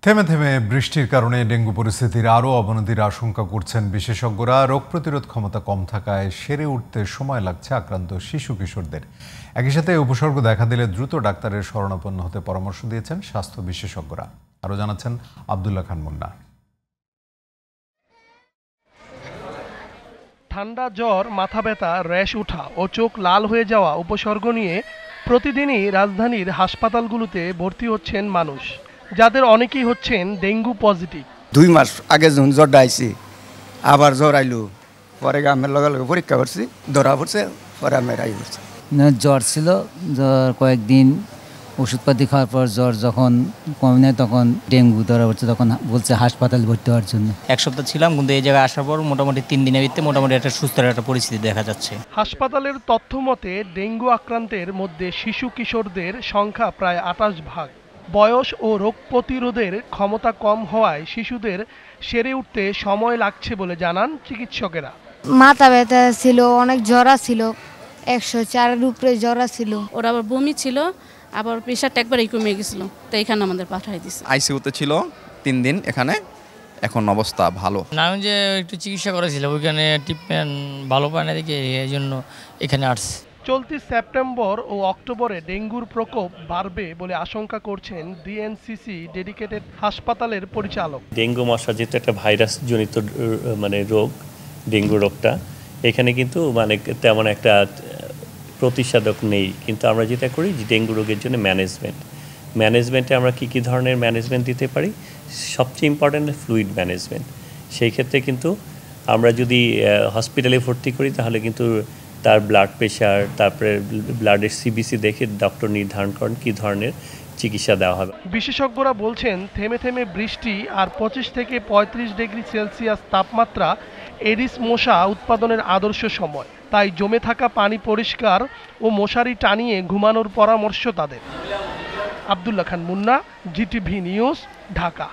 থেমে থেমে বৃষ্টির কারণে ডেঙ্গু পরিস্থিতির আরও অবনতির আশঙ্কা করছেন বিশেষজ্ঞরা। রোগ প্রতিরোধ ক্ষমতা কম থাকায় সেরে উঠতে সময় লাগছে আক্রান্ত শিশু কিশোরদের। একই সাথে উপসর্গ দেখা দিলে দ্রুত ডাক্তারের শরণাপন্ন হতে পরামর্শ দিয়েছেন স্বাস্থ্য বিশেষজ্ঞরা। আরও জানাচ্ছেন আব্দুল্লাহ খান মুন্না। ঠান্ডা, জ্বর, মাথা ব্যথা, র্যাশ ওঠা ও চোখ লাল হয়ে যাওয়া উপসর্গ নিয়ে প্রতিদিনই রাজধানীর হাসপাতালগুলোতে ভর্তি হচ্ছেন মানুষ, যাদের অনেকেই হচ্ছেন ডেঙ্গু পজিটিভ। 2 মাস আগে যখন জ্বরটা আইছি, আবার জ্বর আইলো, পরে আমি লগে লগে পরীক্ষা করছি, ধরা পড়ছে, পরে আমি রাই করছি। জ্বর ছিল, জ্বর কয়েকদিন ওষুধপাতি খাওয়ার পর জ্বর যখন কমে নেয় তখন ডেঙ্গু ধরা পড়ছে, তখন বলছে হাসপাতালে ভর্তি হওয়ার জন্য। এক সপ্তাহ ছিলাম, কিন্তু এই জায়গায় আসার পর মোটামুটি 3 দিনের ভিতরে মোটামুটি একটা সুস্থ একটা পরিস্থিতি দেখা যাচ্ছে। হাসপাতালের তথ্য মতে ডেঙ্গু আক্রান্তের মধ্যে শিশু কিশোরদের সংখ্যা প্রায় 28 ভাগ। বয়স ও রোগ প্রতিরোধের ক্ষমতা কম হওয়ায় শিশুদের সেরে উঠতে সময় লাগছে বলে জানান চিকিৎসকেরা। মাথা ব্যথা ছিল, অনেক জ্বর ছিল, 104-এর উপরে জ্বর ছিল। ওরা আবার বমি ছিল, আবার প্রেশারটা একবারই কমে গেছিল, তো এখানে আমাদের পাঠাই দিছে। আইসিইউতে ছিল 3 দিন, এখানে এখন অবস্থা ভালো। না, যে একটু চিকিৎসা করেছিল, ওইখানে ট্রিটমেন্ট ভালো পায় না দেখে এই জন্য এখানে আসছে। চলতি সেপ্টেম্বর ও অক্টোবরে ডেঙ্গুর প্রকোপ বাড়বে বলে আশঙ্কা করছেন ডিএনসিসি ডেডিকেটেড হাসপাতালের পরিচালক। ডেঙ্গু মশা যেহেতু একটা ভাইরাস জনিত রোগ, ডেঙ্গু রোগটা, এখানে কিন্তু তেমন একটা প্রতিষেধক নেই। কিন্তু আমরা যেটা করি যে ডেঙ্গু রোগের জন্য ম্যানেজমেন্টে আমরা কী ধরনের ম্যানেজমেন্ট দিতে পারি, সবচেয়ে ইম্পর্ট্যান্ট ফ্লুইড ম্যানেজমেন্ট। সেই ক্ষেত্রে কিন্তু আমরা যদি হসপিটালে ভর্তি করি তাহলে কিন্তু তার ব্লাড প্রেশার, তারপরে ব্লাডের সিবিসি দেখে ডক্টর নির্ধারণ করেন কী ধরনের চিকিৎসা দেওয়া হবে। বিশেষজ্ঞরা বলছেন থেমে থেমে বৃষ্টি আর 25 থেকে 35 ডিগ্রি সেলসিয়াস তাপমাত্রা এডিস মশা উৎপাদনের আদর্শ সময়। তাই জমে থাকা পানি পরিষ্কার ও মশারি টানিয়ে ঘুমানোর পরামর্শ তাদের। আব্দুল্লাহ খান মুন্না, জিটিভি নিউজ, ঢাকা।